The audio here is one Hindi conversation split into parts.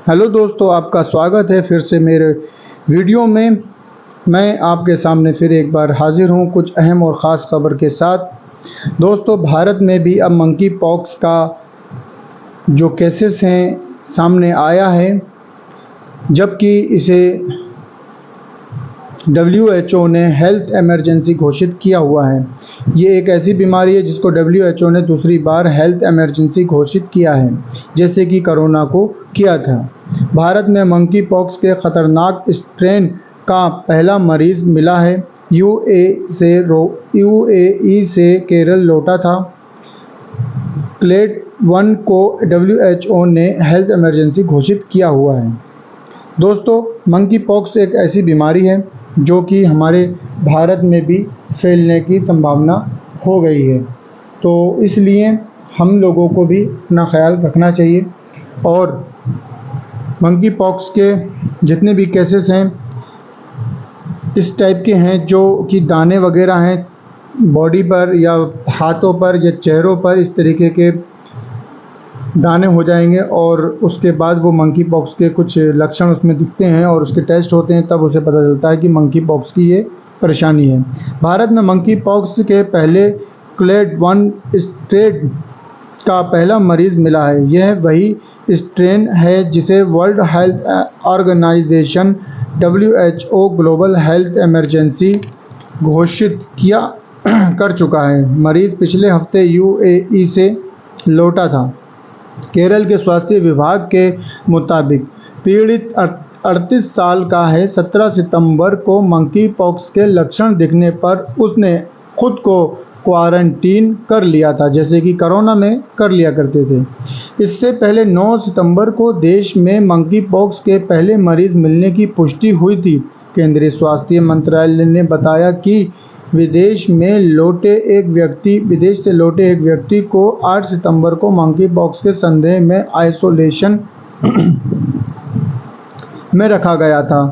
हेलो दोस्तों, आपका स्वागत है फिर से मेरे वीडियो में। मैं आपके सामने फिर एक बार हाजिर हूँ कुछ अहम और ख़ास खबर के साथ। दोस्तों, भारत में भी अब मंकी पॉक्स का जो केसेस हैं सामने आया है, जबकि इसे WHO ने हेल्थ इमरजेंसी घोषित किया हुआ है। ये एक ऐसी बीमारी है जिसको WHO ने दूसरी बार हेल्थ इमरजेंसी घोषित किया है, जैसे कि कोरोना को किया था। भारत में मंकी पॉक्स के खतरनाक स्ट्रेन का पहला मरीज मिला है। यूएई से केरल लौटा था। क्लेड 1 को WHO ने हेल्थ इमरजेंसी घोषित किया हुआ है। दोस्तों, मंकी पॉक्स एक ऐसी बीमारी है जो कि हमारे भारत में भी फैलने की संभावना हो गई है, तो इसलिए हम लोगों को भी अपना ख्याल रखना चाहिए। और मंकी पॉक्स के जितने भी केसेस हैं इस टाइप के हैं जो कि दाने वगैरह हैं बॉडी पर या हाथों पर या चेहरों पर, इस तरीके के दाने हो जाएंगे और उसके बाद वो मंकी पॉक्स के कुछ लक्षण उसमें दिखते हैं और उसके टेस्ट होते हैं, तब उसे पता चलता है कि मंकी पॉक्स की ये परेशानी है। भारत में मंकी पॉक्स के पहले क्लेड 1 स्ट्रेन का पहला मरीज मिला है। यह वही स्ट्रेन है जिसे World Health Organization WHO global health emergency घोषित किया कर चुका है। मरीज पिछले हफ्ते यूएई से लौटा था। केरल के स्वास्थ्य विभाग के मुताबिक पीड़ित 38 साल का है। 17 सितंबर को मंकी पॉक्स के लक्षण दिखने पर उसने खुद को क्वारंटीन कर लिया था, जैसे कि कोरोना में कर लिया करते थे। इससे पहले 9 सितंबर को देश में मंकी पॉक्स के पहले मरीज मिलने की पुष्टि हुई थी। केंद्रीय स्वास्थ्य मंत्रालय ने बताया कि विदेश से लौटे एक व्यक्ति को 8 सितंबर को मंकी पॉक्स के संदेह में आइसोलेशन में रखा गया था।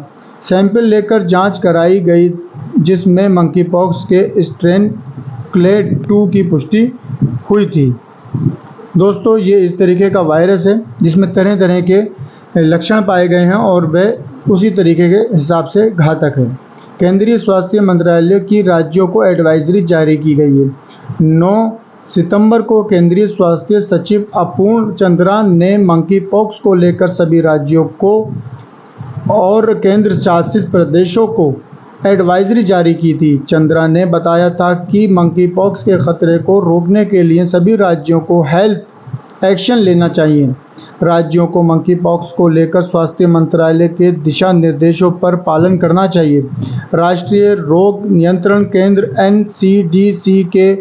सैंपल लेकर जांच कराई गई जिसमें मंकी पॉक्स के स्ट्रेन क्लेड 2 की पुष्टि हुई थी। दोस्तों, ये इस तरीके का वायरस है जिसमें तरह तरह के लक्षण पाए गए हैं और वह उसी तरीके के हिसाब से घातक है। केंद्रीय स्वास्थ्य मंत्रालय की राज्यों को एडवाइजरी जारी की गई है। 9 सितंबर को केंद्रीय स्वास्थ्य सचिव अपूर्ण चंद्रा ने मंकी पॉक्स को लेकर सभी राज्यों को और केंद्र शासित प्रदेशों को एडवाइजरी जारी की थी। चंद्रा ने बताया था कि मंकी पॉक्स के खतरे को रोकने के लिए सभी राज्यों को हेल्थ एक्शन लेना चाहिए। राज्यों को मंकी पॉक्स को लेकर स्वास्थ्य मंत्रालय के दिशा निर्देशों पर पालन करना चाहिए। राष्ट्रीय रोग नियंत्रण केंद्र NCDC के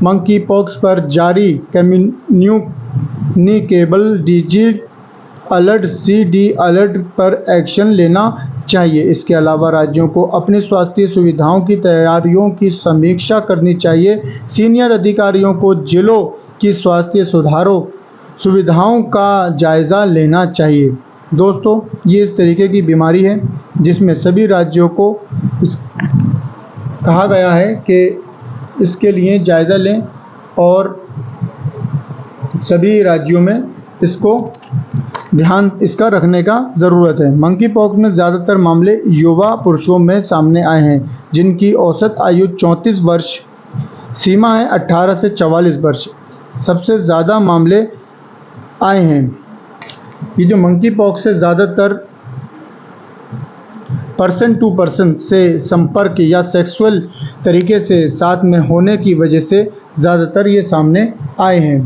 मंकी पॉक्स पर जारी communicable disease alert CD alert पर एक्शन लेना चाहिए। इसके अलावा राज्यों को अपनी स्वास्थ्य सुविधाओं की तैयारियों की समीक्षा करनी चाहिए। सीनियर अधिकारियों को जिलों की स्वास्थ्य सुविधाओं का जायज़ा लेना चाहिए। दोस्तों, ये इस तरीके की बीमारी है जिसमें सभी राज्यों को कहा गया है कि इसके लिए जायज़ा लें और सभी राज्यों में इसको ध्यान इसका रखने का ज़रूरत है। मंकी पॉक्स में ज़्यादातर मामले युवा पुरुषों में सामने आए हैं जिनकी औसत आयु 34 वर्ष, सीमा है 18 से 44 वर्ष। सबसे ज़्यादा मामले आए हैं। ये जो मंकी पॉक्स से ज़्यादातर पर्सन टू पर्सन से संपर्क या सेक्सुअल तरीके से साथ में होने की वजह से ज़्यादातर ये सामने आए हैं।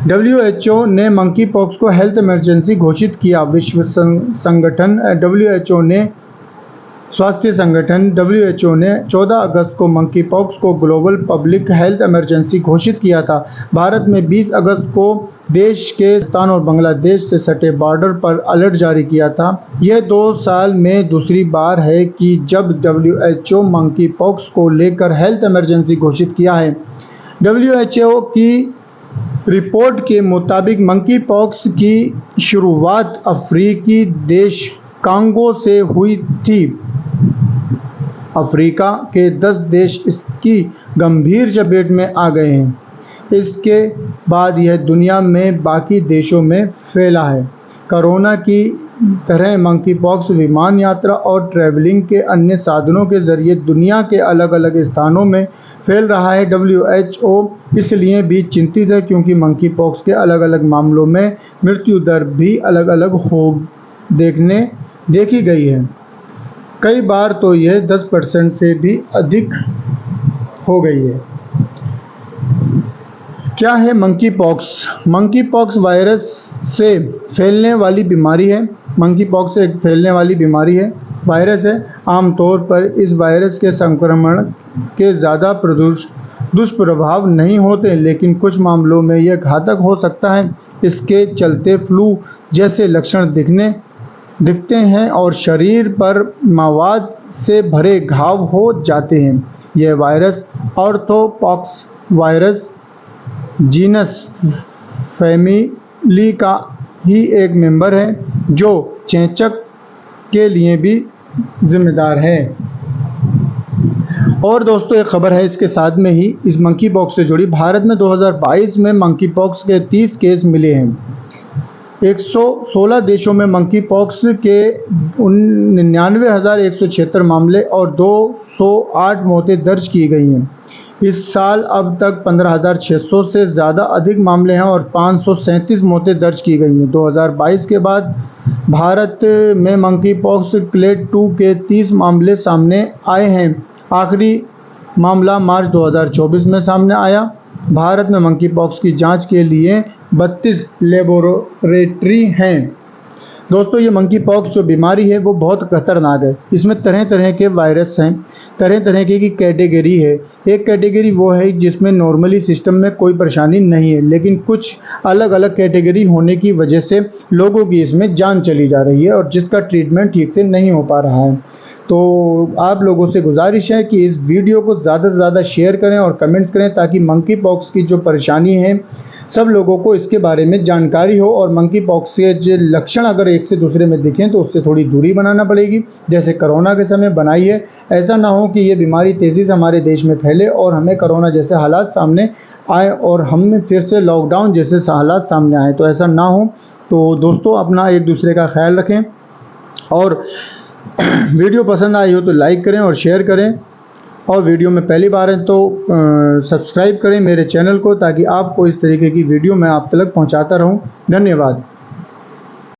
WHO ने मंकी पॉक्स को हेल्थ इमरजेंसी घोषित किया। विश्व संगठन स्वास्थ्य संगठन WHO ने 14 अगस्त को मंकी पॉक्स को ग्लोबल पब्लिक हेल्थ इमरजेंसी घोषित किया था। भारत में 20 अगस्त को देश के पाकिस्तान और बांग्लादेश से सटे बॉर्डर पर अलर्ट जारी किया था। यह 2 साल में दूसरी बार है कि जब WHO मंकी पॉक्स को लेकर हेल्थ इमरजेंसी घोषित किया है। WHO की रिपोर्ट के मुताबिक मंकी पॉक्स की शुरुआत अफ्रीकी देश कांगो से हुई थी। अफ्रीका के 10 देश इसकी गंभीर चपेट में आ गए हैं। इसके बाद यह दुनिया में बाकी देशों में फैला है। कोरोना की तरह मंकी पॉक्स विमान यात्रा और ट्रैवलिंग के अन्य साधनों के जरिए दुनिया के अलग अलग स्थानों में फैल रहा है। WHO इसलिए भी चिंतित है क्योंकि मंकी पॉक्स के अलग अलग मामलों में मृत्यु दर भी अलग अलग देखी गई है। कई बार तो यह 10% से भी अधिक हो गई है। क्या है monkey pox? Monkey pox virus से फैलने वाली बीमारी है। मंकी पॉक्स एक फैलने वाली बीमारी है, वायरस है। आमतौर पर इस वायरस के संक्रमण के ज़्यादा दुष्प्रभाव नहीं होते, लेकिन कुछ मामलों में यह घातक हो सकता है। इसके चलते फ्लू जैसे लक्षण दिखते हैं और शरीर पर मवाद से भरे घाव हो जाते हैं। यह virus orthopox virus genus family का ही एक मेंबर है, जो चेचक के लिए भी जिम्मेदार है। और दोस्तों एक खबर है इसके साथ में ही इस मंकी पॉक्स से जुड़ी। भारत में 2022 में मंकी पॉक्स के 30 केस मिले हैं। 116 देशों में मंकी पॉक्स के 99,176 मामले और 208 मौतें दर्ज की गई हैं। इस साल अब तक 15,600 से ज़्यादा अधिक मामले हैं और 537 मौतें दर्ज की गई हैं। 2022 के बाद भारत में मंकी पॉक्स क्लेड 2 के 30 मामले सामने आए हैं। आखिरी मामला मार्च 2024 में सामने आया। भारत में मंकी पॉक्स की जांच के लिए 32 लेबोरेटरी हैं। दोस्तों ये मंकी पॉक्स जो बीमारी है वो बहुत खतरनाक है। इसमें तरह तरह के वायरस हैं, तरह तरह की कैटेगरी है। एक कैटेगरी वो है जिसमें नॉर्मली सिस्टम में कोई परेशानी नहीं है, लेकिन कुछ अलग अलग कैटेगरी होने की वजह से लोगों की इसमें जान चली जा रही है और जिसका ट्रीटमेंट ठीक से नहीं हो पा रहा है। तो आप लोगों से गुजारिश है कि इस वीडियो को ज़्यादा से ज़्यादा शेयर करें और कमेंट्स करें, ताकि मंकी पॉक्स की जो परेशानी है सब लोगों को इसके बारे में जानकारी हो। और मंकी पॉक्स के जो लक्षण अगर एक से दूसरे में दिखें तो उससे थोड़ी दूरी बनाना पड़ेगी, जैसे कोरोना के समय बनाई है। ऐसा ना हो कि ये बीमारी तेज़ी से हमारे देश में फैले और हमें कोरोना जैसे हालात सामने आए और हम फिर से लॉकडाउन जैसे हालात सामने आए, तो ऐसा ना हो। तो दोस्तों अपना एक दूसरे का ख्याल रखें और वीडियो पसंद आई हो तो लाइक करें और शेयर करें, और वीडियो में पहली बार है तो सब्सक्राइब करें मेरे चैनल को, ताकि आपको इस तरीके की वीडियो मैं आप तक पहुंचाता रहूं। धन्यवाद।